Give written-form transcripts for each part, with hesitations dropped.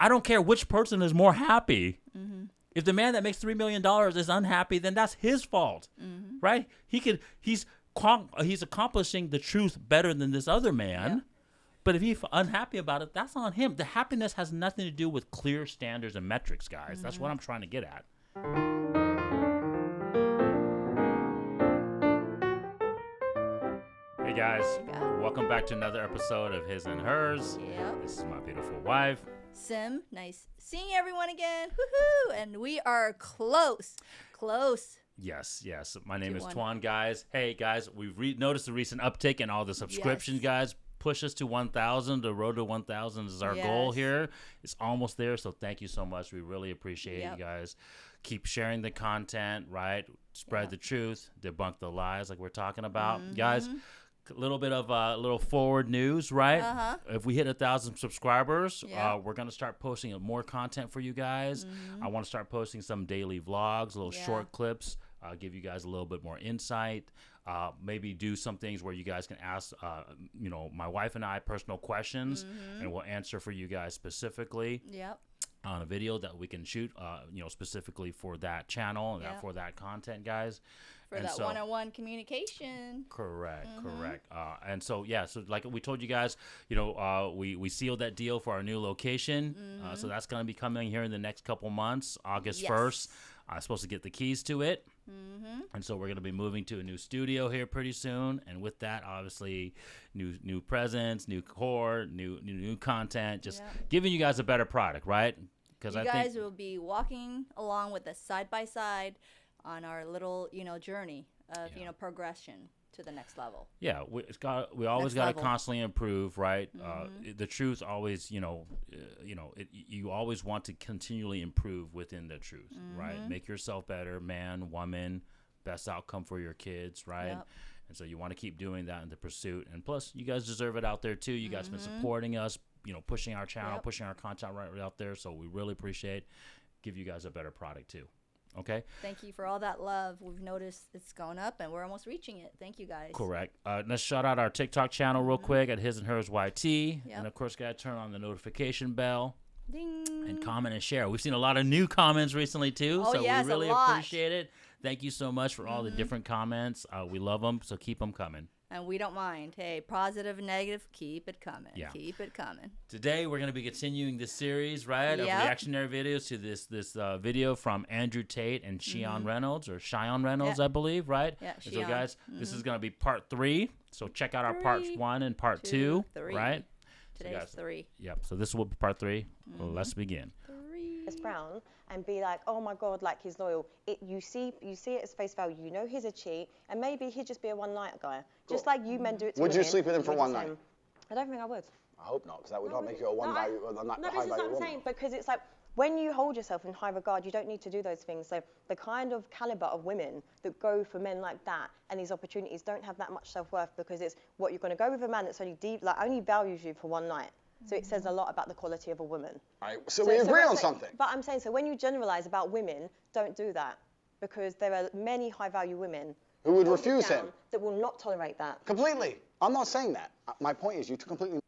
I don't care which person is more happy. Mm-hmm. If the man that makes $3 million is unhappy, then that's his fault, right? He's accomplishing the truth better than this other man. Yeah. But if he's unhappy about it, that's on him. The happiness has nothing to do with clear standards and metrics, guys. That's what I'm trying to get at. Hey guys, welcome back to another episode of His and Hers. Yep. This is my beautiful wife. Sim, nice seeing everyone again. Woohoo! And we are close. Yes. My name is Tuan, guys. Hey guys, we've noticed the recent uptick in all the subscriptions, guys. Push us to 1,000. The road to 1,000 is our goal here. It's almost there, so thank you so much. We really appreciate you guys. Keep sharing the content, right? Spread the truth, debunk the lies like we're talking about. Guys, a little bit of little forward news, right? If we hit 1,000 subscribers, we're going to start posting more content for you guys. I want to start posting some daily vlogs, little short clips, give you guys a little bit more insight. Maybe do some things where you guys can ask, my wife and I personal questions, and we'll answer for you guys specifically. Yep. On a video that we can shoot, specifically for that channel and for that content, guys. For that one-on-one communication. Correct. And so like we told you guys, we sealed that deal for our new location. So that's going to be coming here in the next couple months, August 1st. I'm supposed to get the keys to it. And so we're going to be moving to a new studio here pretty soon. And with that, obviously, new presents, new core, new content, just giving you guys a better product, right? Because you guys will be walking along with us side by side on our little, journey of, progression to the next level. Yeah, we always got to constantly improve, right? The truth always, you always want to continually improve within the truth, right? Make yourself better, man, woman, best outcome for your kids, right? Yep. And so you want to keep doing that in the pursuit. And plus, you guys deserve it out there too. You guys have been supporting us, pushing our channel, pushing our content right out there. So we really appreciate give you guys a better product too. Okay. Thank you for all that love. We've noticed it's going up, and we're almost reaching it. Thank you, guys. Correct. Let's shout out our TikTok channel real quick at His&Hers YT. Yep. And, of course, got to turn on the notification bell. Ding. And comment and share. We've seen a lot of new comments recently, too. Oh, so yes, we really appreciate it. Thank you so much for all the different comments. We love them, so keep them coming. And we don't mind. Hey, positive and negative, keep it coming. Yeah. Keep it coming. Today, we're going to be continuing this series, right, of reactionary videos to this video from Andrew Tate and CHIAN Reynolds, or CHIAN Reynolds, I believe, right? Yeah, and so, guys, this is going to be part 3. So check out our parts 1 and part 2, right? Today's so guys, 3. Yep. So this will be part 3. Well, let's begin. Brown and be like, oh my God, like he's loyal. You see it as face value. You know he's a cheat, and maybe he'd just be a one-night guy, just like you men do it to women. Would you sleep with him for one night? I don't think I would. I hope not, because that would not make you a high value woman. No, this is what I'm saying, because it's like when you hold yourself in high regard, you don't need to do those things. So the kind of caliber of women that go for men like that and these opportunities don't have that much self-worth, because it's what you're going to go with a man that's only only values you for one night. So it says a lot about the quality of a woman. Right, so we agree on something. But I'm saying, so when you generalize about women, don't do that. Because there are many high-value women who would refuse him, that will not tolerate that. Completely. I'm not saying that. My point is you completely...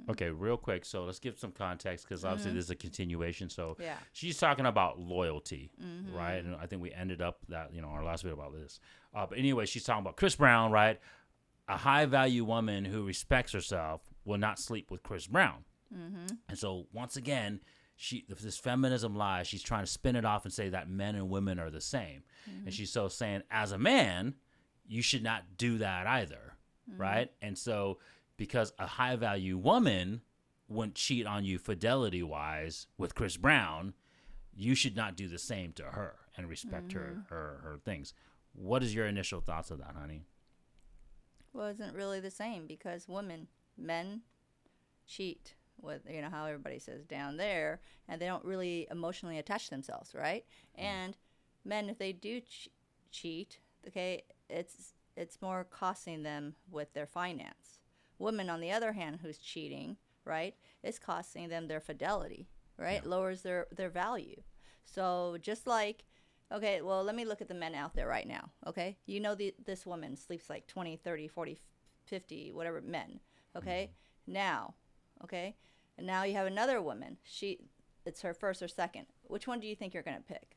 Okay, real quick. So let's give some context, because obviously this is a continuation. So she's talking about loyalty, right? And I think we ended up that, our last video about this. But anyway, she's talking about Chris Brown, right? A high-value woman who respects herself will not sleep with Chris Brown. And so once again, this feminism lie, she's trying to spin it off and say that men and women are the same. And she's so saying, as a man, you should not do that either, right? And so because a high-value woman wouldn't cheat on you fidelity-wise with Chris Brown, you should not do the same to her and respect her things. What is your initial thoughts of that, honey? Well, it isn't really the same, because men cheat with, how everybody says down there, and they don't really emotionally attach themselves, right? And men, if they do cheat, okay, it's more costing them with their finance. Women, on the other hand, who's cheating, right, it's costing them their fidelity, right? It lowers their value. So just like, okay, well, let me look at the men out there right now, okay? This woman sleeps like 20, 30, 40, 50, whatever men, okay? Now, okay, And now you have another woman. It's her first or second. Which one do you think you're going to pick?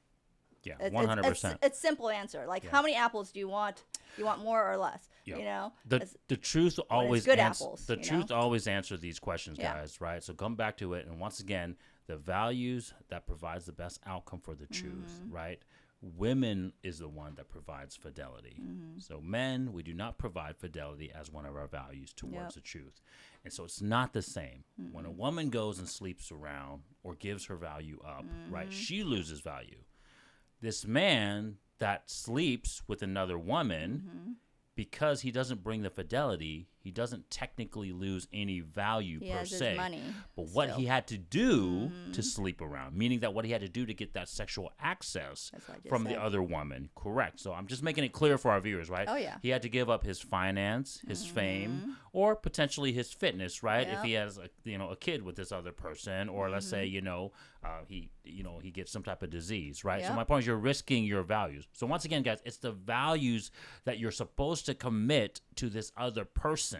Yeah, 100%. It's simple answer. Like, how many apples do you want? You want more or less? Yeah. You know, the truth always good answers. apples, The you truth know? always answers these questions, Yeah. guys. Right. So come back to it, and once again, the values that provides the best outcome for the truth. Right. Women is the one that provides fidelity. So men, we do not provide fidelity as one of our values towards the truth. And so it's not the same. When a woman goes and sleeps around or gives her value up, right, she loses value. This man that sleeps with another woman, because he doesn't bring the fidelity, he doesn't technically lose any value He per has his se. money But what still. he had to do to sleep around, meaning that what he had to do to get that sexual access That's what I just from said. the other woman. Correct. So I'm just making it clear for our viewers, right? Oh, yeah. He had to give up his finance, his fame, or potentially his fitness, right? If Yep. he has a kid with this other person, or let's say he gets some type of disease, right? So Yep. my point is, you're risking your values. So once again, guys, it's the values that you're supposed to commit to this other person,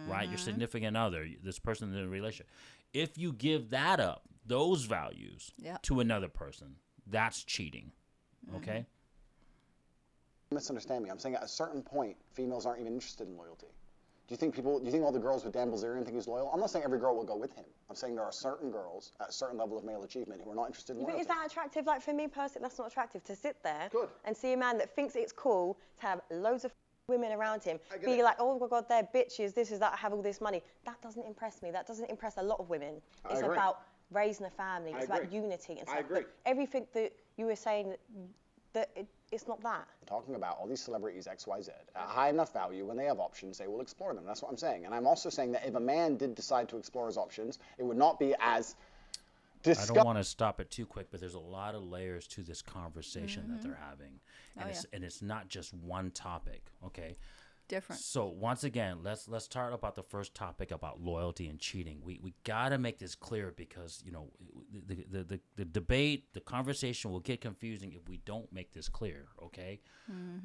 right? Your significant other, this person in a relationship. If you give that up, those values Yep. to another person, that's cheating. Okay? Misunderstand me. I'm saying at a certain point, females aren't even interested in loyalty. Do you think all the girls with Dan Bilzerian think he's loyal? I'm not saying every girl will go with him. I'm saying there are certain girls at a certain level of male achievement who are not interested in But loyalty. is that attractive? Like, for me personally, that's not attractive to sit there Good. and see a man that thinks it's cool to have loads of women around him, I get be it. like, oh my God, they're bitches, this is that, I have all this money. That doesn't impress me. That doesn't impress a lot of women. I It's agree. about raising a family. I It's about agree. unity and I stuff. agree. But everything that you were saying, it's not that. I'm talking about all these celebrities X, Y, Z at a high enough value. When they have options, they will explore them. That's what I'm saying. And I'm also saying that if a man did decide to explore his options, it would not be as I disgusting. don't want to stop it too quick, but there's a lot of layers to this conversation that they're having. And it's not just one topic, okay? Different. So once again, let's talk about the first topic about loyalty and cheating. We gotta make this clear because the debate, the conversation will get confusing if we don't make this clear. Okay.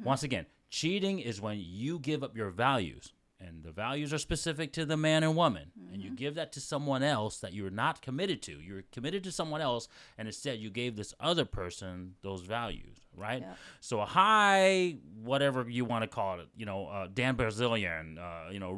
Once again, cheating is when you give up your values, and the values are specific to the man and woman, and you give that to someone else that you're not committed to. You're committed to someone else, and instead you gave this other person those values, right? Yeah. So a high, whatever you want to call it, Dan Bilzerian,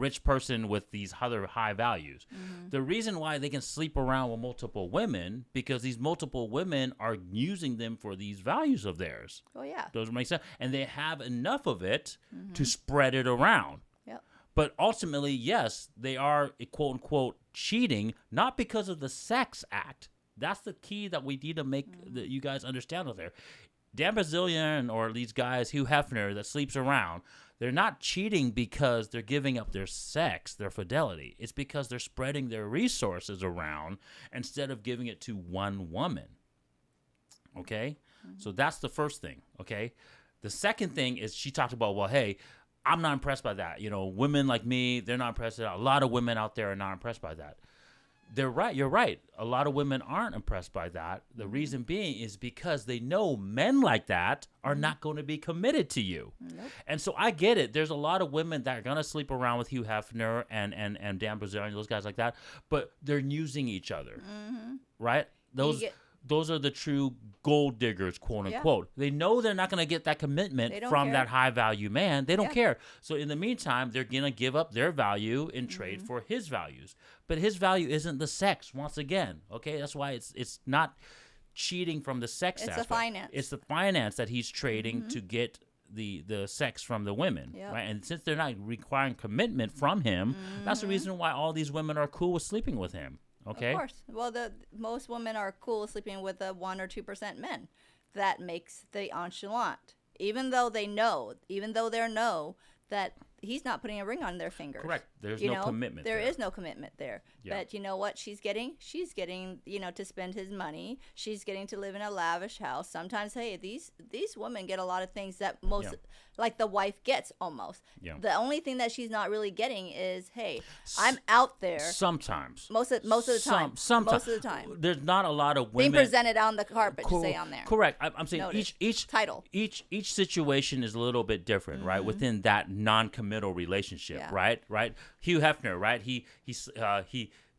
rich person with these other high values. The reason why they can sleep around with multiple women, because these multiple women are using them for these values of theirs. Oh, yeah. Those make sense? And they have enough of it to spread it around. Yep. But ultimately, yes, they are quote unquote cheating, not because of the sex act. That's the key that we need to make that you guys understand out there. Dan Bilzerian or these guys, Hugh Hefner, that sleeps around, they're not cheating because they're giving up their sex, their fidelity. It's because they're spreading their resources around instead of giving it to one woman. Okay? So that's the first thing. Okay? The second thing is she talked about, well, hey, I'm not impressed by that. Women like me, they're not impressed by that. A lot of women out there are not impressed by that. They're right. You're right. A lot of women aren't impressed by that. The reason being is because they know men like that are not going to be committed to you. Nope. And so I get it. There's a lot of women that are going to sleep around with Hugh Hefner and Dan Bilzerian, those guys like that, but they're using each other, right? Those are the true gold diggers, quote unquote. They know they're not going to get that commitment from that high value man. They don't care. So in the meantime, they're going to give up their value in trade for his values. But his value isn't the sex, once again. Okay, that's why it's not cheating from the sex aspect. It's the finance. It's the finance that he's trading to get the sex from the women, right? And since they're not requiring commitment from him, that's the reason why all these women are cool with sleeping with him. Okay. Of course. Well, most women are cool sleeping with the 1 or 2% men. That makes the nonchalant. Even though they know that he's not putting a ring on their fingers. Correct. There's no commitment There there. is no commitment there. Yeah. But you know what she's getting? She's getting, to spend his money. She's getting to live in a lavish house. Sometimes, hey, these women get a lot of things that like the wife gets almost. Yeah. The only thing that she's not really getting is, hey, I'm out there. Sometimes. Most of the time. Sometimes. Most of the time. There's not a lot of Being women presented on the carpet, to say on there. Correct. I'm saying Noted. each Title. each situation is a little bit different, right? Within that non-committal relationship, Yeah. right? Hugh Hefner, right? He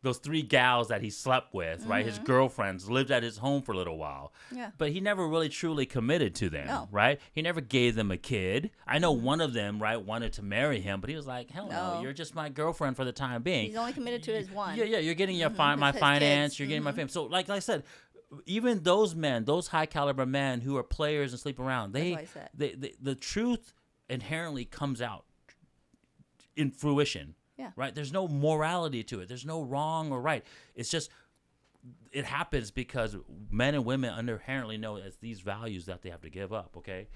those 3 gals that he slept with, right? His girlfriends lived at his home for a little while. Yeah. But he never really truly committed to them, No. right? He never gave them a kid. I know one of them, right, wanted to marry him, but he was like, hell no, No. you're just my girlfriend for the time being. He's only committed to his one. Yeah, you're getting your my His finance, kids. you're getting my fame. So like I said, even those men, those high caliber men who are players and sleep around, That's what I said. the truth inherently comes out in fruition. Yeah. Right? There's no morality to it. There's no wrong or right. It's just it happens because men and women inherently know it's these values that they have to give up, okay?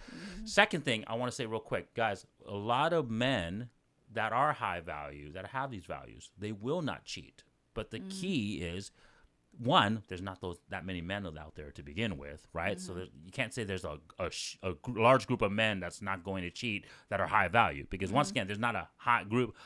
Second thing I want to say real quick, guys, a lot of men that are high value, that have these values, they will not cheat. But the key is, one, there's not that many men out there to begin with, right? So you can't say there's a large group of men that's not going to cheat that are high value, because once again, there's not a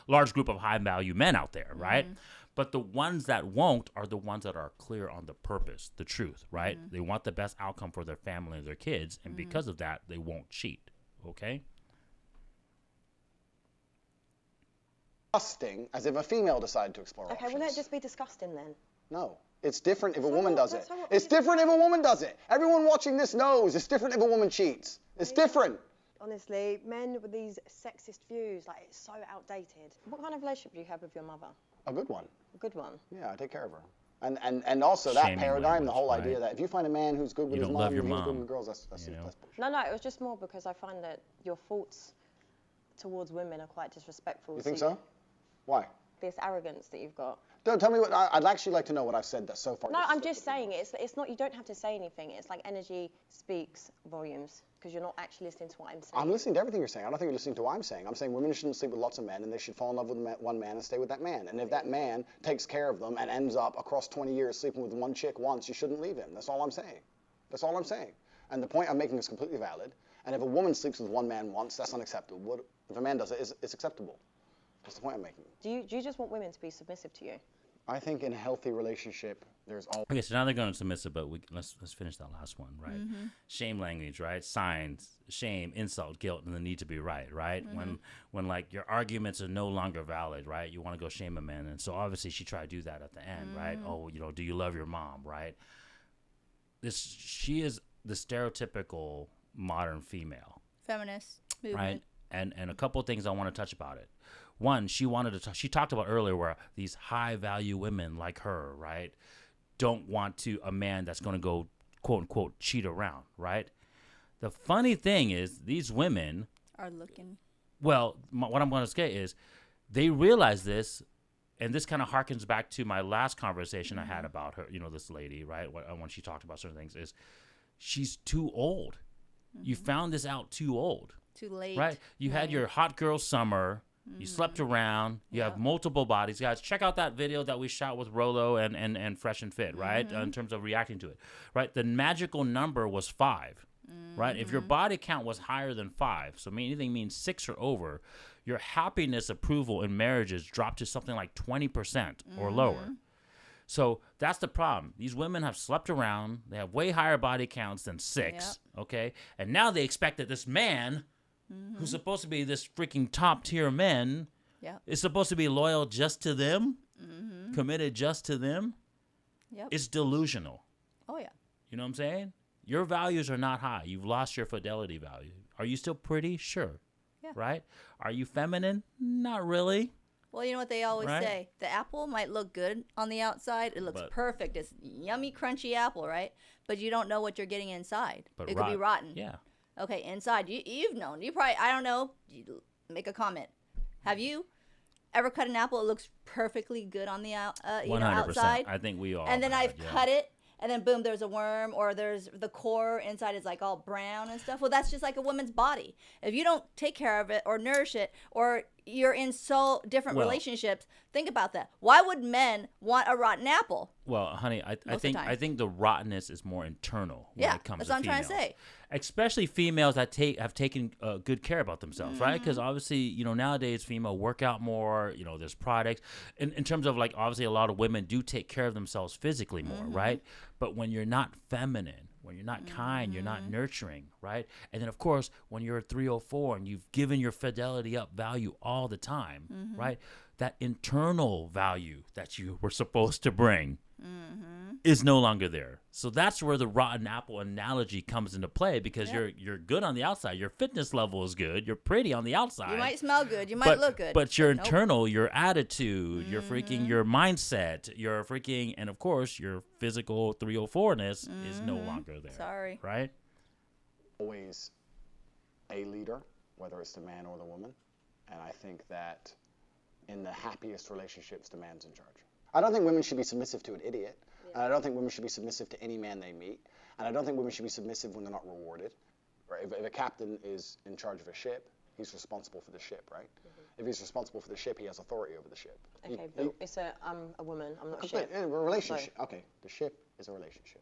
large group of high value men out there, right? But the ones that won't are the ones that are clear on the purpose, the truth, right? They want the best outcome for their family and their kids, and because of that, they won't cheat, okay? Disgusting as if a female decided to explore Okay, options. wouldn't it just be disgusting then? No. It's different if a woman does it. so what- It's different if a woman does it. Everyone watching this knows it's different if a woman cheats. It's different. Honestly, men with these sexist views, like, it's so outdated. What kind of relationship do you have with your mother? A good one. A good one. Yeah, I take care of her. And also that Shaming paradigm, language, the whole right? idea that if you find a man who's good with You his don't mom, love your and he's good mom, with girls, that's bullshit. No, it was just more because I find that your thoughts towards women are quite disrespectful. You think so? Why? This arrogance that you've got. Don't tell me what. I'd actually like to know what I've said that's so far. No, I'm just saying it's not. You don't have to say anything. It's like energy speaks volumes because you're not actually listening to what I'm saying. I'm listening to everything you're saying. I don't think you're listening to what I'm saying. I'm saying women shouldn't sleep with lots of men, and they should fall in love with one man and stay with that man. And if that man takes care of them and ends up across 20 years sleeping with one chick once, you shouldn't leave him. That's all I'm saying. That's all I'm saying. And the point I'm making is completely valid. And if a woman sleeps with one man once, that's unacceptable. If a man does it, it's acceptable. That's the point I'm making. Do you just want women to be submissive to you? I think in a healthy relationship, there's always. Okay, so now they're going to submissive, but let's finish that last one, right? Shame language, right? Signs, shame, insult, guilt, and the need to be right, right? When like your arguments are no longer valid, right? You want to go shame a man, and so obviously she tried to do that at the end, right? Oh, do you love your mom, right? She is the stereotypical modern female, Feminist movement. right? And a couple of things I want to touch about it. One, she talked about earlier where these high value women like her, right, don't want a man that's going to go, quote unquote, cheat around, right? The funny thing is these women Are looking. well, what I'm going to say is they realize this, and this kind of harkens back to my last conversation I had about her, this lady, right, when she talked about certain things, is she's too old. You found this out too old. Too late. Right? You had your hot girl summer. You slept around. You have multiple bodies. Guys, check out that video that we shot with Rolo and Fresh and Fit, right? In terms of reacting to it, right? The magical number was 5, right? If your body count was higher than 5, so anything means 6 or over, your happiness approval in marriages dropped to something like 20% or lower. So that's the problem. These women have slept around. They have way higher body counts than 6, okay? And now they expect that this man, who's supposed to be this freaking top tier man, is supposed to be loyal just to them, committed just to them. It's delusional. Oh, yeah. You know what I'm saying? Your values are not high. You've lost your fidelity value. Are you still pretty? Sure. Yeah. Right? Are you feminine? Not really. Well, you know what they always Right? say? The apple might look good on the outside. It looks perfect. It's yummy, crunchy apple, right? But you don't know what you're getting inside. But it could be rotten. Yeah. Okay, inside. You've known. You probably, I don't know, you make a comment. Have you ever cut an apple? It looks perfectly good on the 100%. outside. I think we all And then have, I've cut it, and then boom, there's a worm, or there's the core inside is like all brown and stuff. Well, that's just like a woman's body. If you don't take care of it or nourish it, or you're in so different relationships, think about that. Why would men want a rotten apple? Well, honey, I think the rottenness is more internal when it comes that's to what I'm trying females. to say. Especially females that have taken good care about themselves, right? Because obviously, nowadays female work out more. There's products. In terms of like, obviously, a lot of women do take care of themselves physically more, right? But when you're not feminine, when you're not kind, you're not nurturing, right? And then, of course, when you're 304 and you've given your fidelity up value all the time, right? that internal value that you were supposed to bring is no longer there. So that's where the rotten apple analogy comes into play, because you're good on the outside. Your fitness level is good. You're pretty on the outside. You might smell good. You might look good. But your internal, your attitude, your freaking, your mindset, your freaking, and of course, your physical 304-ness is no longer there. Sorry. Right? Always a leader, whether it's the man or the woman. And I think that in the happiest relationships, the man's in charge. I don't think women should be submissive to an idiot. And I don't think women should be submissive to any man they meet. And I don't think women should be submissive when they're not rewarded. Right? If a captain is in charge of a ship, he's responsible for the ship, right? If he's responsible for the ship, he has authority over the ship. Okay, but it's a woman, I'm not a ship. A relationship. So. Okay, the ship is a relationship.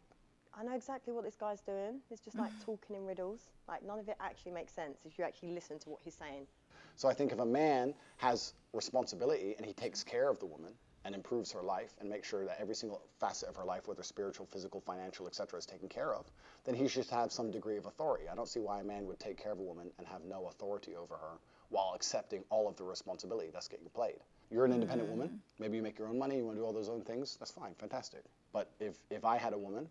I know exactly what this guy's doing. It's just like talking in riddles. Like, none of it actually makes sense if you actually listen to what he's saying. So I think if a man has responsibility and he takes care of the woman and improves her life and makes sure that every single facet of her life, whether spiritual, physical, financial, etc., is taken care of, then he should have some degree of authority. I don't see why a man would take care of a woman and have no authority over her while accepting all of the responsibility that's getting played. You're an independent woman. Maybe you make your own money. You want to do all those own things. That's fine. Fantastic. But if I had a woman,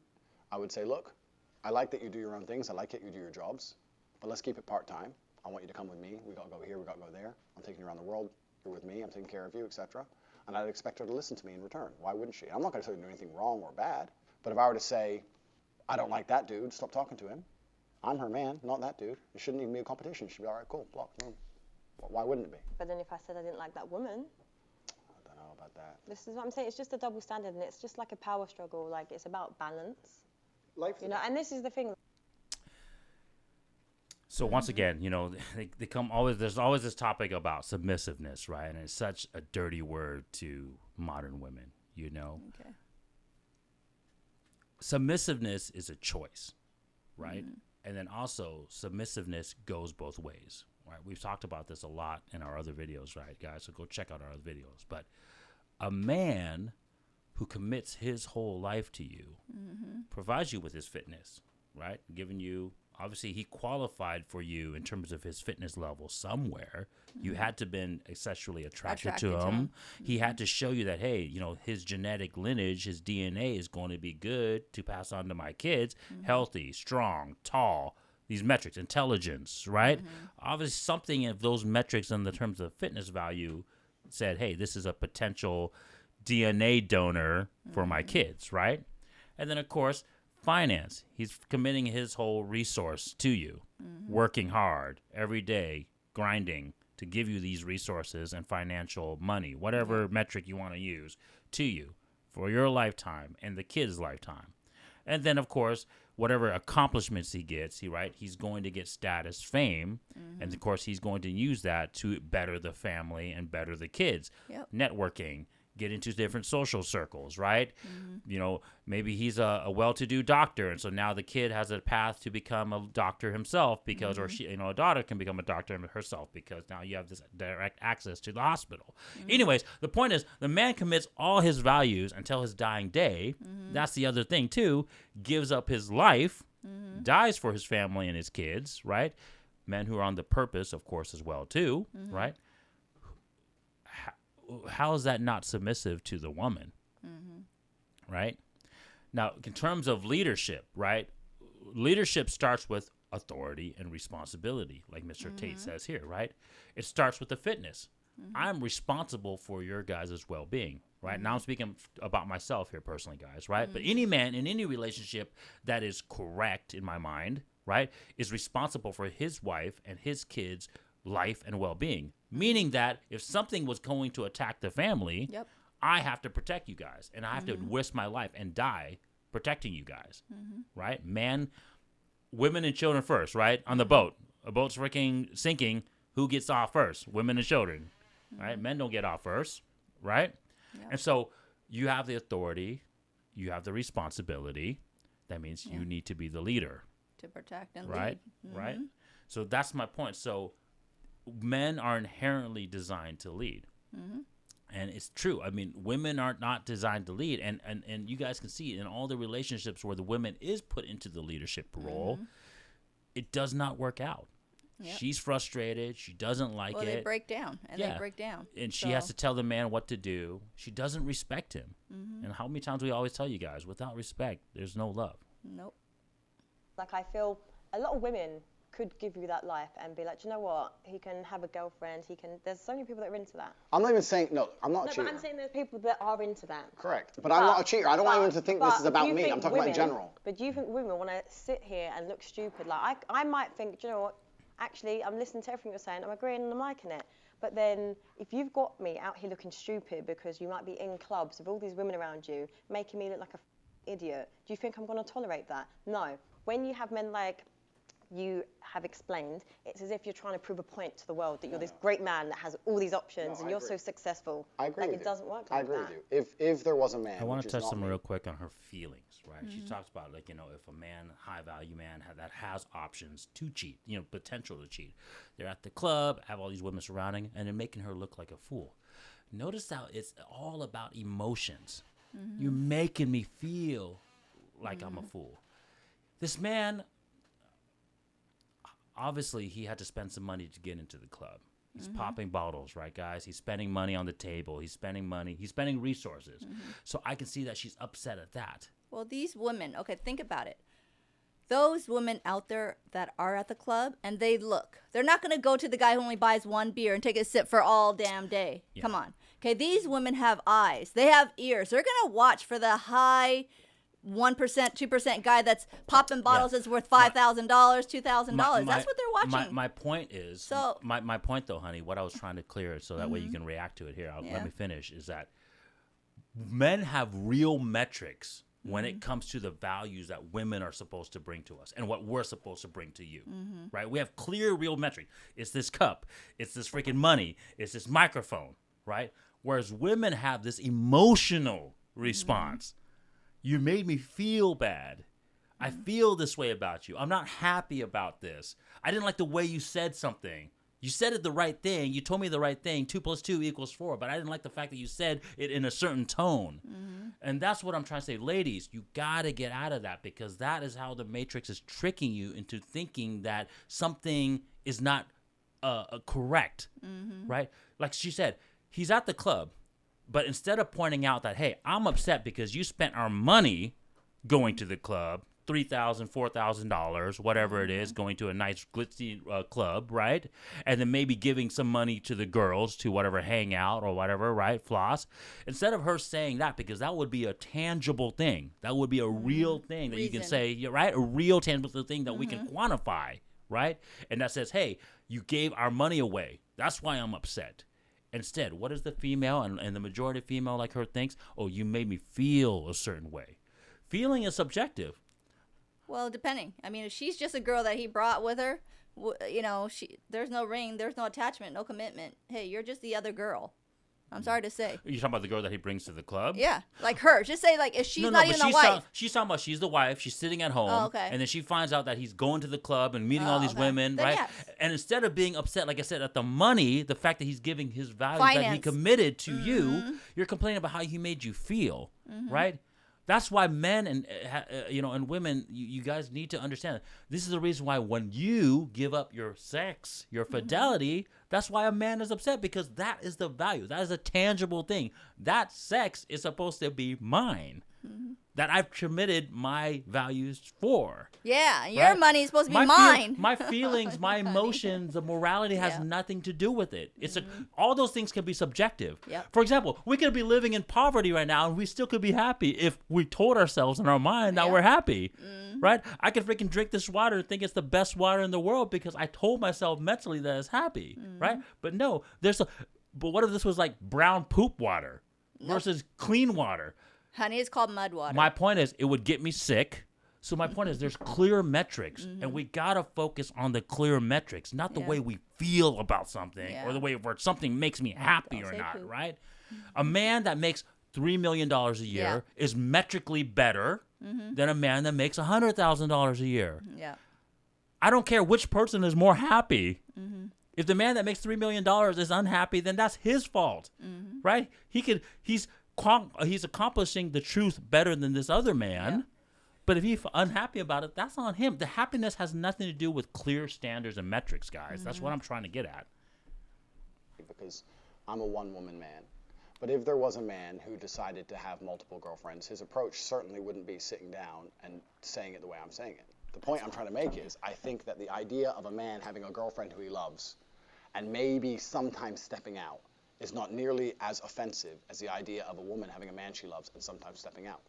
I would say, look, I like that you do your own things. I like that you do your jobs. But let's keep it part-time. I want you to come with me. We got to go here. We got to go there. I'm taking you around the world. You're with me. I'm taking care of you, etc. And I'd expect her to listen to me in return. Why wouldn't she? I'm not going to tell her to do anything wrong or bad. But if I were to say, I don't like that dude, stop talking to him. I'm her man, not that dude. It shouldn't even be a competition. It should be, all right, cool, block. No. Why wouldn't it be? But then if I said I didn't like that woman, I don't know about that. this is what I'm saying. It's just a double standard, and it's just like a power struggle. Like, it's about balance. Life, you know, and this is the thing. So once again, you know, they come always. There's always this topic about submissiveness, right? And it's such a dirty word to modern women, you know. Okay. Submissiveness is a choice, right? And then also submissiveness goes both ways, right? We've talked about this a lot in our other videos, right, guys? So go check out our other videos. But a man who commits his whole life to you provides you with his fitness, right? Giving you, obviously, he qualified for you in terms of his fitness level somewhere. You had to been sexually attracted to him. He had to show you that, hey, you know, his genetic lineage, his DNA is going to be good to pass on to my kids. Healthy, strong, tall, these metrics, intelligence, right? Obviously, something of those metrics in the terms of fitness value said, hey, this is a potential DNA donor for my kids, right? And then, of course, finance. He's committing his whole resource to you, working hard every day, grinding to give you these resources and financial money, whatever metric you want to use, to you for your lifetime and the kid's lifetime. And then, of course, whatever accomplishments he gets, he's going to get status, fame, and of course, he's going to use that to better the family and better the kids. Networking, get into different social circles, right? You know, maybe he's a well-to-do doctor, and so now the kid has a path to become a doctor himself because, or she, you know, a daughter can become a doctor herself because now you have this direct access to the hospital. Anyways, the point is the man commits all his values until his dying day. That's the other thing too. Gives up his life, dies for his family and his kids, right? Men who are on the purpose, of course, as well too, right? How is that not submissive to the woman, right? Now, in terms of leadership, right? Leadership starts with authority and responsibility, like Mr. Tate says here, right? It starts with the fitness. I'm responsible for your guys' well-being, right? Now I'm speaking about myself here personally, guys, right? But any man in any relationship that is correct in my mind, right, is responsible for his wife and his kids' life and well-being, meaning that if something was going to attack the family, I have to protect you guys, and I have to risk my life and die protecting you guys, right? Man, women and children first, right? On the boat, a boat's freaking sinking, who gets off first? Women and children, right? Men don't get off first, right? And so you have the authority, you have the responsibility. That means you need to be the leader, to protect and lead. Right? So that's my point. So men are inherently designed to lead. And it's true. I mean, women are not designed to lead. And you guys can see in all the relationships where the women is put into the leadership role, it does not work out. Yep. She's frustrated. She doesn't like it. They break down, and they break down. And she has to tell the man what to do. She doesn't respect him. And how many times we always tell you guys, without respect, there's no love. Nope. Like, I feel a lot of women could give you that life and be like, do you know what? He can have a girlfriend. There's so many people that are into that. I'm not even saying, no, I'm not a cheater. But I'm saying there's people that are into that. Correct. But I'm not a cheater. I don't want anyone to think this is about me. I'm talking about in general. But do you think women want to sit here and look stupid? Like, I might think, do you know what? Actually, I'm listening to everything you're saying. I'm agreeing and I'm liking it. But then if you've got me out here looking stupid because you might be in clubs with all these women around you, making me look like an idiot, do you think I'm going to tolerate that? No. When you have men like you have explained, it's as if you're trying to prove a point to the world that you're this great man that has all these options and you're so successful. I agree like, with it doesn't work like that. I agree with you. If there was a man, I want to touch some real quick on her feelings, right? She talks about, like, if a man, high value man that has options to cheat, potential to cheat. They're at the club, have all these women surrounding, and they're making her look like a fool. Notice how it's all about emotions. You're making me feel like I'm a fool. This man, obviously, he had to spend some money to get into the club. He's popping bottles, right, guys? He's spending money on the table. He's spending money. He's spending resources. So I can see that she's upset at that. Well, these women, okay, think about it. Those women out there that are at the club and they look, they're not going to go to the guy who only buys one beer and take a sip for all damn day. Yeah. Come on. Okay, these women have eyes. They have ears. They're going to watch for the high 1%, 2% guy that's popping bottles that's worth $5,000, $2,000. That's what they're watching. My point is, so, my point though, honey, what I was trying to clear so that way you can react to it here. Let me finish, is that men have real metrics when it comes to the values that women are supposed to bring to us and what we're supposed to bring to you, right? We have clear, real metrics. It's this cup. It's this freaking money. It's this microphone, right? Whereas women have this emotional response. You made me feel bad. I feel this way about you. I'm not happy about this. I didn't like the way you said something. You said it the right thing. You told me the right thing. 2 + 2 = 4. But I didn't like the fact that you said it in a certain tone. And that's what I'm trying to say. Ladies, you got to get out of that, because that is how the Matrix is tricking you into thinking that something is not correct, right? Like she said, he's at the club. But instead of pointing out that, hey, I'm upset because you spent our money going to the club, $3,000, $4,000, whatever it is, going to a nice glitzy club, right? And then maybe giving some money to the girls to whatever hangout or whatever, right? Floss. Instead of her saying that, because that would be a tangible thing. That would be a real thing that you can say, right? A real tangible thing that we can quantify, right? And that says, hey, you gave our money away. That's why I'm upset. Instead, what is the female and the majority of female like her thinks? Oh, you made me feel a certain way. Feeling is subjective. Well, depending. I mean, if she's just a girl that he brought with her, there's no ring, there's no attachment, no commitment. Hey, you're just the other girl. I'm sorry to say. You're talking about the girl that he brings to the club? Yeah, like her. Just say, like, if she's not even the wife. She's talking about she's the wife. She's sitting at home. Oh, okay. And then she finds out that he's going to the club and meeting all these women, then right? yes. And instead of being upset, like I said, at the money, the fact that he's giving his values that he committed to you, you're complaining about how he made you feel, right? That's why men and women, you guys need to understand. This is the reason why when you give up your sex, your fidelity, that's why a man is upset, because that is the value. That is a tangible thing. That sex is supposed to be mine. That I've committed my values for. Yeah, your money is supposed to be mine. My feelings, my emotions, the morality has nothing to do with it. It's all those things can be subjective. Yep. For example, we could be living in poverty right now and we still could be happy if we told ourselves in our mind that we're happy. Right? I could freaking drink this water and think it's the best water in the world because I told myself mentally that it's happy. Right? But no, but what if this was like brown poop water versus clean water? Honey, it's called mud water. My point is, it would get me sick. So my point is, there's clear metrics, and we gotta focus on the clear metrics, not the way we feel about something or the way where something makes me happy or not. Poop. Right? A man that makes $3 million a year is metrically better than a man that makes $100,000 a year. Yeah. I don't care which person is more happy. If the man that makes $3 million is unhappy, then that's his fault, right? He's accomplishing the truth better than this other man, But if he's unhappy about it, that's on him. The happiness has nothing to do with clear standards and metrics, guys. That's what I'm trying to get at. Because I'm a one-woman man. But if there was a man who decided to have multiple girlfriends, his approach certainly wouldn't be sitting down and saying it the way I'm saying it. The point I'm trying to make is I think that the idea of a man having a girlfriend who he loves and maybe sometimes stepping out is not nearly as offensive as the idea of a woman having a man she loves and sometimes stepping out.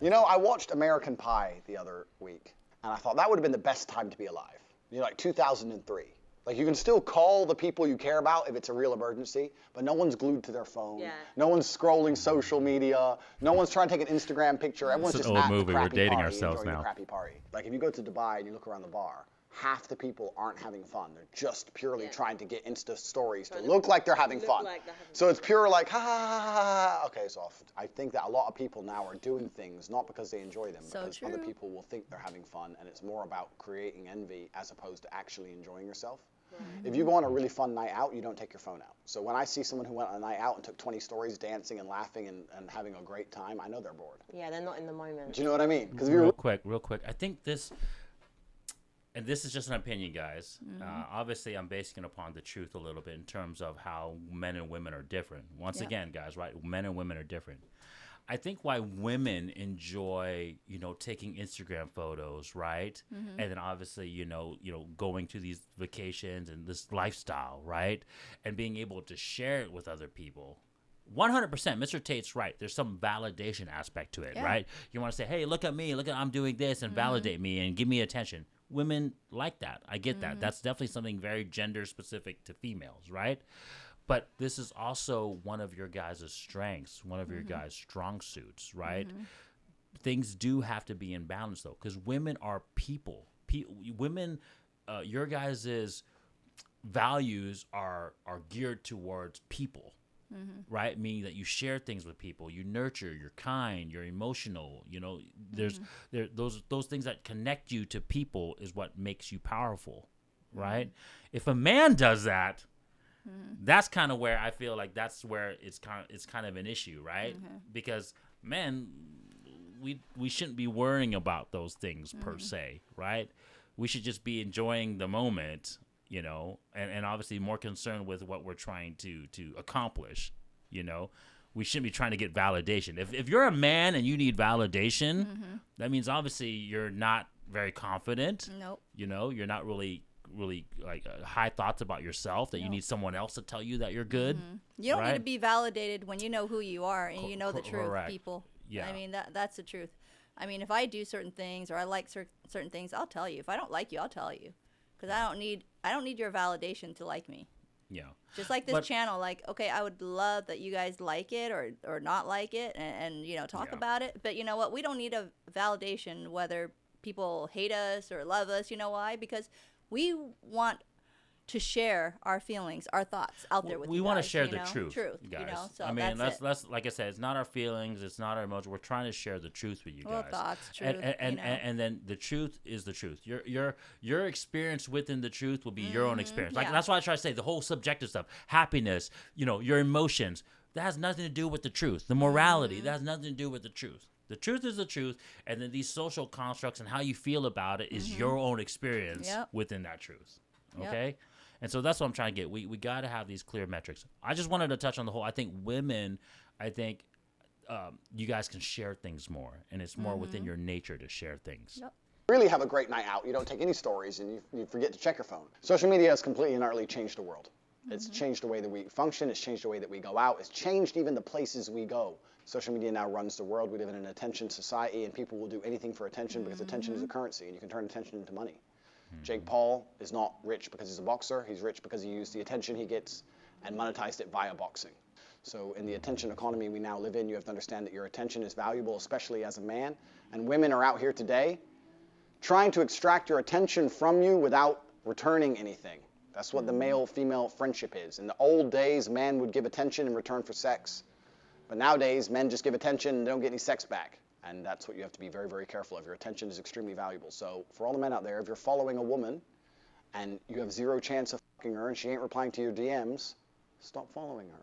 You know, I watched American Pie the other week, and I thought that would have been the best time to be alive. You know, like 2003. Like, you can still call the people you care about if it's a real emergency, but no one's glued to their phone. Yeah. No one's scrolling social media. No one's trying to take an Instagram picture. Everyone's just at the crappy party, enjoying the crappy party. Like, if you go to Dubai and you look around the bar, half the people aren't having fun. They're just purely trying to get Insta stories to look like they're having fun. So it's pure like, ha, ha, ha, ha, ha. Okay, it's off. I think that a lot of people now are doing things not because they enjoy them, because other people will think they're having fun, and it's more about creating envy as opposed to actually enjoying yourself. If you go on a really fun night out, you don't take your phone out. So when I see someone who went on a night out and took 20 stories dancing and laughing and having a great time, I know they're bored. Yeah, they're not in the moment. Do you know what I mean? Because real quick. I think this, and this is just an opinion, guys. Obviously, I'm basing it upon the truth a little bit in terms of how men and women are different. Once again, guys, right? Men and women are different. I think why women enjoy, taking Instagram photos, right? And then obviously, going to these vacations and this lifestyle, right? And being able to share it with other people. 100%, Mr. Tate's right. There's some validation aspect to it, right? You want to say, hey, look at me, I'm doing this, and validate me and give me attention. Women like that. I get that. That's definitely something very gender specific to females, right? But this is also one of your guys' strengths, one of your guys' strong suits, right? Things do have to be in balance, though, because women are people. Women, your guys' values are geared towards people, right? Meaning that you share things with people, you nurture, you're kind, you're emotional. There's those things that connect you to people is what makes you powerful, right? If a man does that, that's kind of where I feel like that's where it's kind of an issue, right? Because men, we shouldn't be worrying about those things per se, right? We should just be enjoying the moment, and obviously more concerned with what we're trying to accomplish. We shouldn't be trying to get validation. If you're a man and you need validation, that means obviously you're not very confident. Nope. You're not really like high thoughts about yourself, that you need someone else to tell you that you're good. You don't need to be validated when you know who you are and you know the truth, people. Yeah. I mean, that's the truth. I mean, if I do certain things or I like certain things, I'll tell you. If I don't like you, I'll tell you, because I don't need your validation to like me. Yeah. Just like this channel, like, okay, I would love that you guys like it or not like it and talk about it. But you know what? We don't need a validation whether people hate us or love us. You know why? Because we want to share our feelings, our thoughts out there with you guys. We want to share the truth, guys. So I mean, that's like I said, it's not our feelings, it's not our emotions. We're trying to share the truth with you guys. Thoughts, truth, and then the truth is the truth. Your experience within the truth will be your own experience. Like that's why I try to say the whole subjective stuff, happiness, your emotions, that has nothing to do with the truth. The morality, that has nothing to do with the truth. The truth is the truth, and then these social constructs and how you feel about it is your own experience within that truth. Okay? Yep. And so that's what I'm trying to get. We got to have these clear metrics. I just wanted to touch on the whole. I think women, you guys can share things more, and it's more within your nature to share things. Yep. Really have a great night out. You don't take any stories, and you forget to check your phone. Social media has completely and utterly changed the world. It's changed the way that we function. It's changed the way that we go out. It's changed even the places we go. Social media now runs the world. We live in an attention society, and people will do anything for attention because attention is a currency, and you can turn attention into money. Jake Paul is not rich because he's a boxer. He's rich because he used the attention he gets and monetized it via boxing. So in the attention economy we now live in, you have to understand that your attention is valuable, especially as a man. And women are out here today trying to extract your attention from you without returning anything. That's what the male-female friendship is. In the old days, men would give attention in return for sex. But nowadays, men just give attention and they don't get any sex back. And that's what you have to be very, very careful of. Your attention is extremely valuable. So for all the men out there, if you're following a woman and you have zero chance of fucking her and she ain't replying to your DMs, stop following her.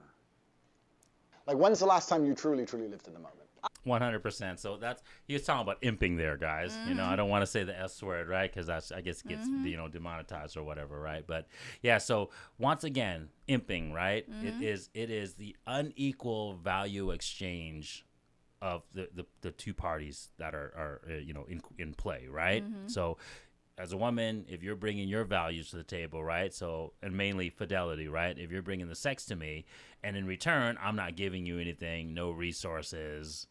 Like, when's the last time you truly, truly lived in the moment? 100%. So that's, he was talking about imping there, guys. You know, I don't want to say the S word, right? Because that's, I guess, gets demonetized or whatever, right? But yeah. So once again, imping, right? It is the unequal value exchange of the two parties that are in play, right? So as a woman, if you're bringing your values to the table, right? So, and mainly fidelity, right? If you're bringing the sex to me, and in return, I'm not giving you anything, no resources,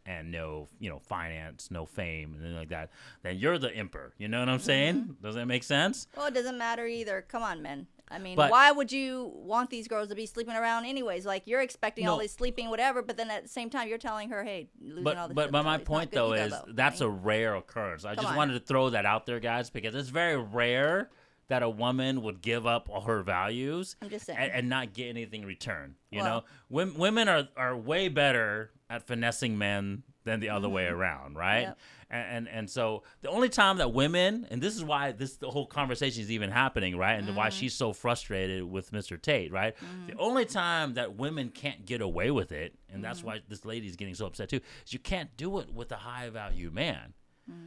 and no, finance, no fame, and anything like that, then you're the imper. You know what I'm saying? Does that make sense? Well, it doesn't matter either. Come on, men. I mean, But, why would you want these girls to be sleeping around anyways? Like, you're expecting all this sleeping, whatever, but then at the same time, you're telling her, hey, losing all this. But my point, though, is that's a rare occurrence. I just wanted to throw that out there, guys, because it's very rare that a woman would give up all her values and not get anything in return. You know, women are way better at finessing men than the other way around, right? Yep. And so the only time that women, and this is why the whole conversation is even happening, right? And why she's so frustrated with Mr. Tate, right? The only time that women can't get away with it, and that's why this lady's getting so upset too, is you can't do it with a high value man.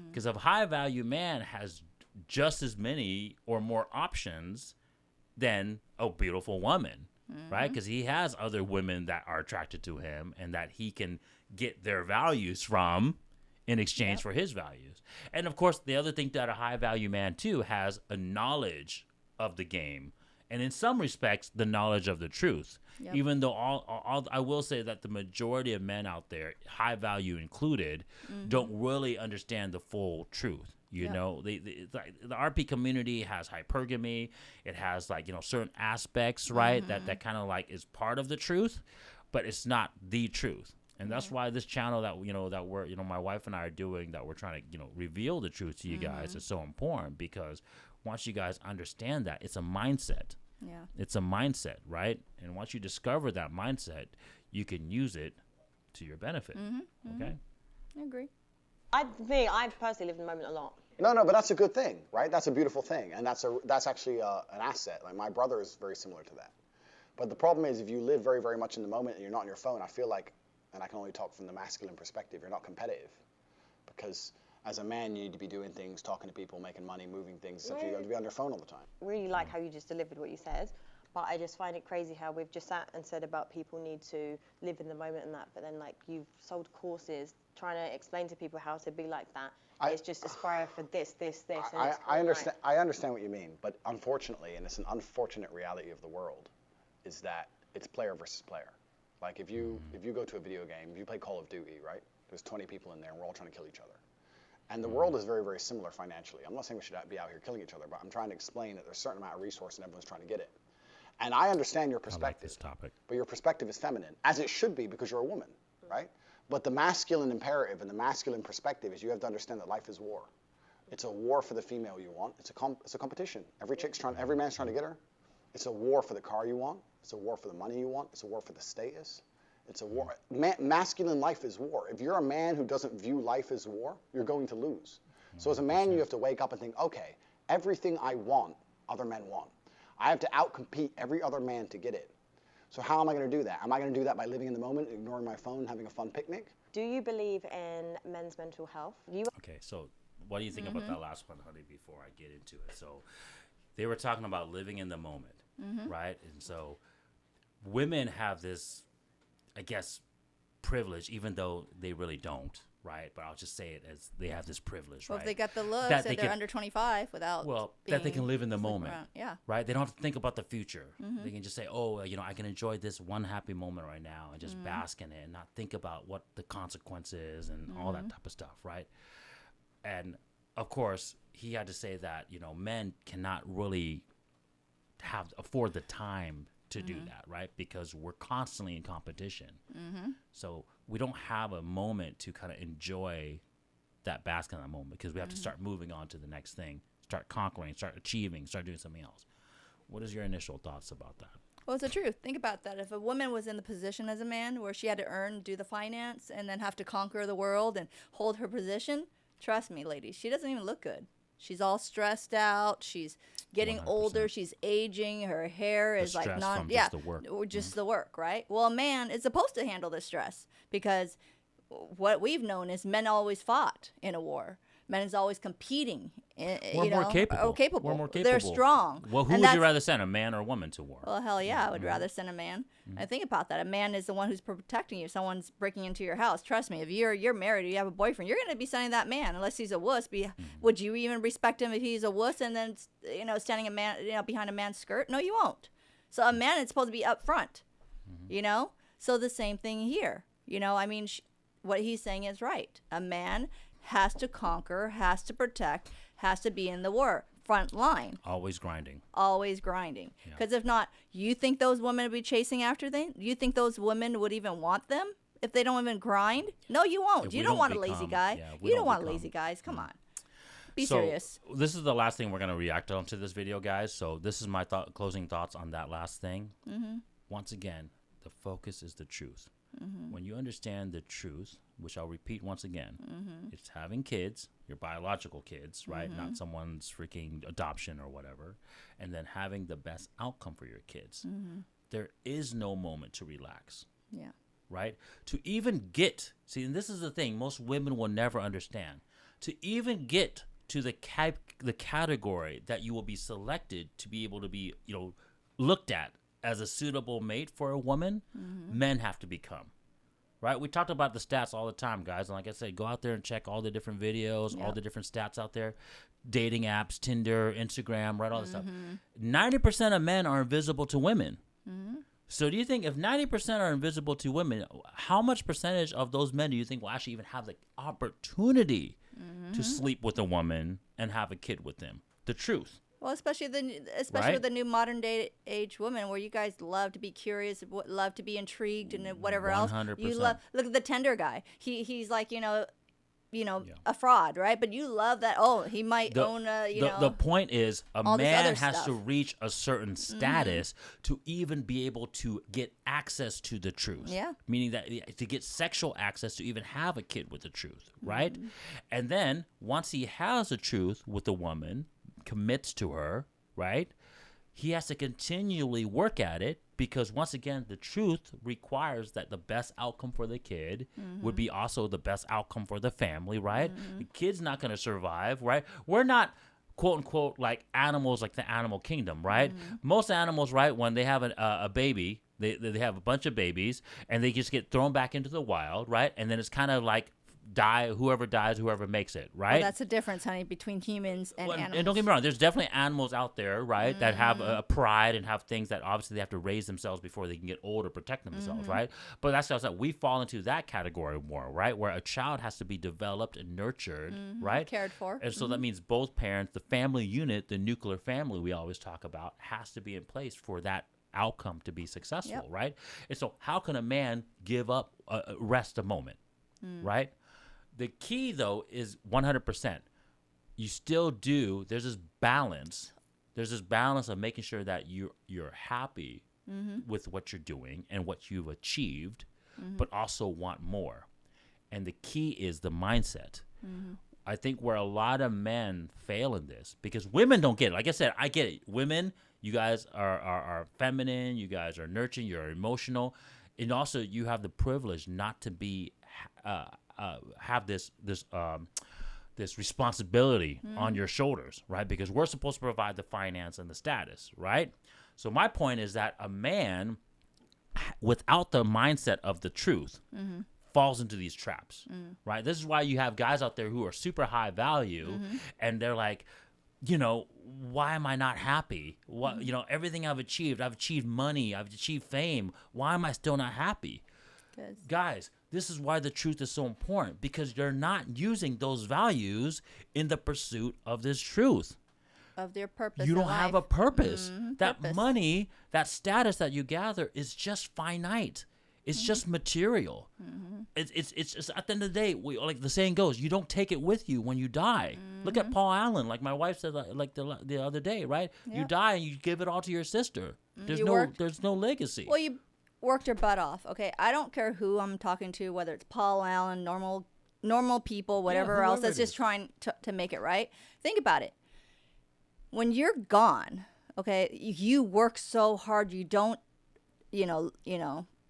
Because a high value man has just as many or more options than a beautiful woman, right? Because he has other women that are attracted to him and that he can get their values from in exchange for his values. And of course, the other thing that a high value man too has a knowledge of the game, and in some respects, the knowledge of the truth. Yep. Even though all I will say that the majority of men out there, high value included, don't really understand the full truth. You know, the RP community has hypergamy. It has certain aspects, right? That kind of is part of the truth, but it's not the truth. And that's why this channel that we're my wife and I are doing, that we're trying to reveal the truth to you guys, is so important, because once you guys understand that, it's a mindset. Yeah. It's a mindset, right? And once you discover that mindset, you can use it to your benefit. Okay? I agree. I personally live in the moment a lot. No, but that's a good thing, right? That's a beautiful thing, and that's actually an asset. Like, my brother is very similar to that. But the problem is, if you live very, very much in the moment and you're not on your phone, I feel like, and I can only talk from the masculine perspective, you're not competitive. Because as a man, you need to be doing things, talking to people, making money, moving things, except you have to be on your phone all the time. Really like how you just delivered what you said, but I just find it crazy how we've just sat and said about people need to live in the moment and that, but then you've sold courses trying to explain to people how to be like that. It's just aspire for this. And I understand. Right. I understand what you mean, but unfortunately, and it's an unfortunate reality of the world, is that it's player versus player. Like, if you go to a video game, if you play Call of Duty, right? There's 20 people in there, and we're all trying to kill each other. And the world is very, very similar financially. I'm not saying we should be out here killing each other, but I'm trying to explain that there's a certain amount of resource and everyone's trying to get it. And I understand your perspective. I like this topic. But your perspective is feminine, as it should be, because you're a woman, right? But the masculine imperative and the masculine perspective is you have to understand that life is war. It's a war for the female you want. It's a competition. Every man's trying to get her. It's a war for the car you want. It's a war for the money you want. It's a war for the status. It's a war. Masculine life is war. If you're a man who doesn't view life as war, you're going to lose. So as a man, you have to wake up and think, okay, everything I want, other men want. I have to outcompete every other man to get it. So how am I going to do that? Am I going to do that by living in the moment, ignoring my phone, having a fun picnic? Do you believe in men's mental health? Okay, so what do you think about that last one, honey, before I get into it? So they were talking about living in the moment, right? And so women have this, I guess, privilege, even though they really don't, right? But I'll just say it as they have this privilege, well, right? If they got the looks that they're under 25 without that they can live in the moment, yeah, right? They don't have to think about the future. They can just say, oh, I can enjoy this one happy moment right now and just bask in it and not think about what the consequences and all that type of stuff, right? And of course, he had to say that, men cannot really afford the time to do that, right? Because we're constantly in competition. So we don't have a moment to kind of enjoy that basket in that moment, because we have to start moving on to the next thing, start conquering, start achieving, start doing something else. What is your initial thoughts about that? Well, it's the truth. Think about that. If a woman was in the position as a man where she had to do the finance and then have to conquer the world and hold her position, trust me, ladies, she doesn't even look good. She's all stressed out. She's getting 100%. older. She's aging. Her hair is the stress from just the work. Or just the work, right? Well, a man is supposed to handle the stress, because what we've known is men always fought in a war. Men is always competing. We're more capable. We're more capable. They're strong. Well, who would you rather send, a man or a woman to war? Well, hell yeah, I would rather send a man. And think about that. A man is the one who's protecting you. Someone's breaking into your house. Trust me, if you're married or you have a boyfriend, you're going to be sending that man unless he's a wuss. Would you even respect him if he's a wuss and then standing a man behind a man's skirt? No, you won't. So a man is supposed to be up front. So the same thing here. I mean, what he's saying is right. A man has to conquer, has to protect, has to be in the war front line. Always grinding. Because if not, you think those women would be chasing after them? You think those women would even want them if they don't even grind? No, you won't. You don't want a lazy guy. Yeah, you don't want lazy guys. Come on. Be serious. This is the last thing we're going to react on to this video, guys. So this is my closing thoughts on that last thing. Once again, the focus is the truth. When you understand the truth, which I'll repeat once again, it's having kids, your biological kids, right? Not someone's freaking adoption or whatever, and then having the best outcome for your kids. There is no moment to relax. Yeah. Right? To even get, see, and this is the thing most women will never understand, to even get to the category that you will be selected to be able to be, looked at as a suitable mate for a woman, men have to become. Right? We talked about the stats all the time, guys. And like I said, go out there and check all the different videos, all the different stats out there. Dating apps, Tinder, Instagram, right? All this stuff. 90% of men are invisible to women. So do you think if 90% are invisible to women, how much percentage of those men do you think will actually even have the opportunity to sleep with a woman and have a kid with them? The truth. Well, especially Right? with the new modern day age woman, where you guys love to be curious, love to be intrigued, and whatever else. 100%. You love. Look at the Tinder guy. He's like a fraud, right? But you love that. Oh, he might own a The point is, a all this man other has stuff. to reach a certain status to even be able to get access to the truth. Yeah. Meaning that to get sexual access to even have a kid with the truth, right? And then once he has the truth with the woman, commits to her, right? He has to continually work at it because once again, the truth requires that the best outcome for the kid would be also the best outcome for the family, right? The kid's not going to survive, right? We're not quote unquote like animals like the animal kingdom, right? Most animals, right, when they have a baby, they have a bunch of babies and they just get thrown back into the wild, right? And then it's kind of like whoever dies, whoever makes it, right? Well, that's the difference, honey, between humans and animals. And don't get me wrong, there's definitely animals out there, right, that have a pride and have things that obviously they have to raise themselves before they can get old or protect themselves, right? But that's what we fall into that category more, right, where a child has to be developed and nurtured, right? Cared for. And so that means both parents, the family unit, the nuclear family we always talk about, has to be in place for that outcome to be successful, right? And so how can a man give up, rest a moment, right? The key, though, is 100%. You still do. There's this balance. There's this balance of making sure that you're happy with what you're doing and what you've achieved, but also want more. And the key is the mindset. I think where a lot of men fail in this, because women don't get it. Like I said, I get it. Women, you guys are feminine. You guys are nurturing. You're emotional. And also, you have the privilege not to be have this responsibility on your shoulders, right? Because we're supposed to provide the finance and the status, right? So my point is that a man without the mindset of the truth falls into these traps, right? This is why you have guys out there who are super high value and they're like, why am I not happy? What, everything I've achieved money, I've achieved fame. Why am I still not happy? Guys, this is why the truth is so important, because you're not using those values in the pursuit of this truth. Of their purpose. You don't have a purpose. That purpose. Money, that status that you gather is just finite. It's just material. It's just, at the end of the day, like the saying goes, you don't take it with you when you die. Look at Paul Allen, like my wife said, like the other day, right? You die and you give it all to your sister. There's no legacy. Well, you worked your butt off. Okay, I don't care who I'm talking to, whether it's Paul Allen, normal people, whatever else that's just trying to make it right. Think about it. When you're gone, okay, you work so hard, you don't,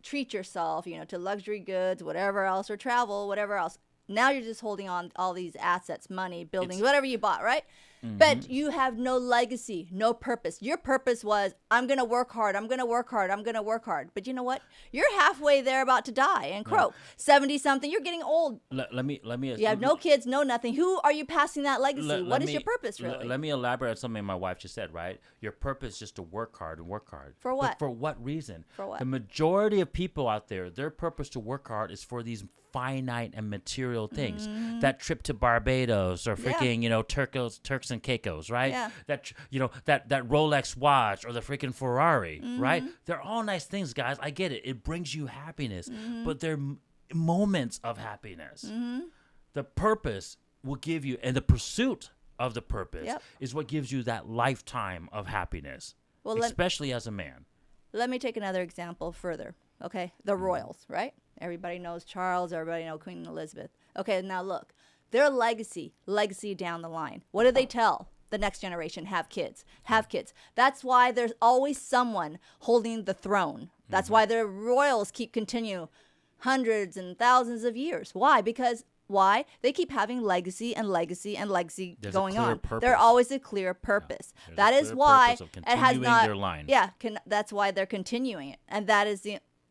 treat yourself, to luxury goods, whatever else, or travel, whatever else. Now you're just holding on all these assets, money, buildings, whatever you bought, right? But you have no legacy, no purpose. Your purpose was, I'm going to work hard. I'm going to work hard. I'm going to work hard. But you know what? You're halfway there about to die and croak. 70-something, you're getting old. Let me. You have no kids, no nothing. Who are you passing that legacy? What is your purpose, really? Let me elaborate on something my wife just said, right? Your purpose is just to work hard and work hard. For what? But for what reason? For what? The majority of people out there, their purpose to work hard is for these finite and material things. That trip to Barbados or freaking, Turks and Caicos, right? Yeah. That that Rolex watch or the freaking Ferrari, right? They're all nice things, guys. I get it. It brings you happiness, but they're moments of happiness. The purpose will give you, and the pursuit of the purpose is what gives you that lifetime of happiness, especially as a man. Let me take another example further. Okay, the royals, right? Everybody knows Charles. Everybody knows Queen Elizabeth. Okay, now look, their legacy down the line. What do they tell the next generation? Have kids. That's why there's always someone holding the throne. That's why the royals keep continue hundreds and thousands of years. Why? Because why? They keep having legacy and legacy and legacy going on. Purpose. There's always a clear purpose. That is why it has not. Their line. Yeah, that's why they're continuing it, and that is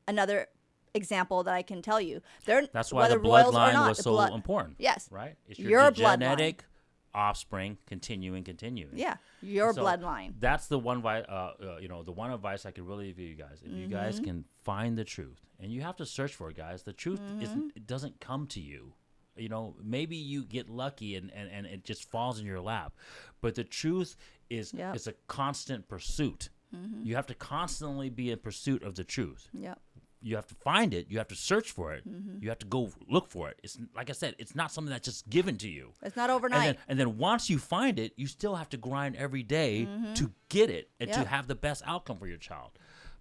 another example that I can tell you. That's why the bloodline was so important. Yes. Right? It's your genetic offspring continuing. Yeah, your bloodline. That's the one the one advice I could really give you guys. If you guys can find the truth, and you have to search for it, guys. The truth it doesn't come to you. Maybe you get lucky and it just falls in your lap. But the truth is a constant pursuit. You have to constantly be in pursuit of the truth. Yep. You have to find it. You have to search for it. You have to go look for it. It's like I said, it's not something that's just given to you. It's not overnight. And then once you find it, you still have to grind every day to get it and to have the best outcome for your child.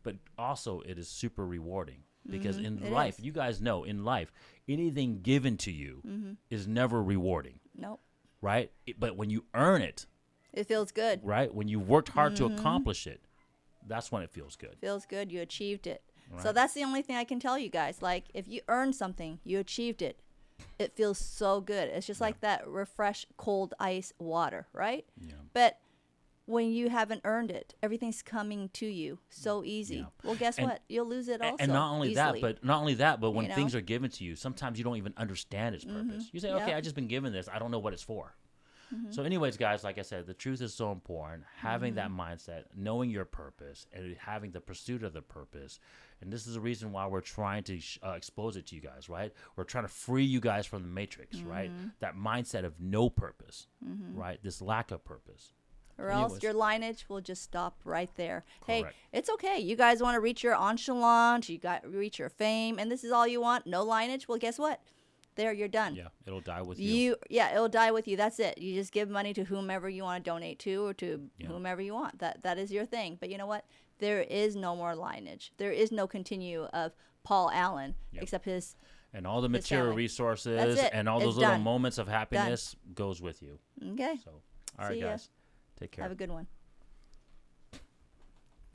But also, it is super rewarding because in life, you guys know, in life, anything given to you is never rewarding. Nope. Right? But when you earn it, it feels good. Right? When you worked hard to accomplish it, that's when it feels good. Feels good. You achieved it. Right. So that's the only thing I can tell you guys. Like, if you earn something, you achieved it. It feels so good. It's just like that refresh cold ice water, right? Yeah. But when you haven't earned it, everything's coming to you so easy. Yeah. Well, guess what? You'll lose it also. And not only that, but when things are given to you, sometimes you don't even understand its purpose. You say, okay, I've just been given this. I don't know what it's for. So anyways, guys, like I said, the truth is so important. Having that mindset, knowing your purpose, and having the pursuit of the purpose. And this is the reason why we're trying to expose it to you guys, right? We're trying to free you guys from the matrix, right? That mindset of no purpose, right? This lack of purpose. Or else your lineage will just stop right there. Correct. Hey, it's okay. You guys want to reach your enchilance, reach your fame, and this is all you want, no lineage? Well, guess what? There, you're done. Yeah, it'll die with you. It'll die with you. That's it. You just give money to whomever you want to donate to or to whomever you want. That is your thing. But you know what? There is no more lineage. There is no continue of Paul Allen except his and all the material resources and all those little moments of happiness goes with you. Okay. So, all right, guys. Take care. Have a good one.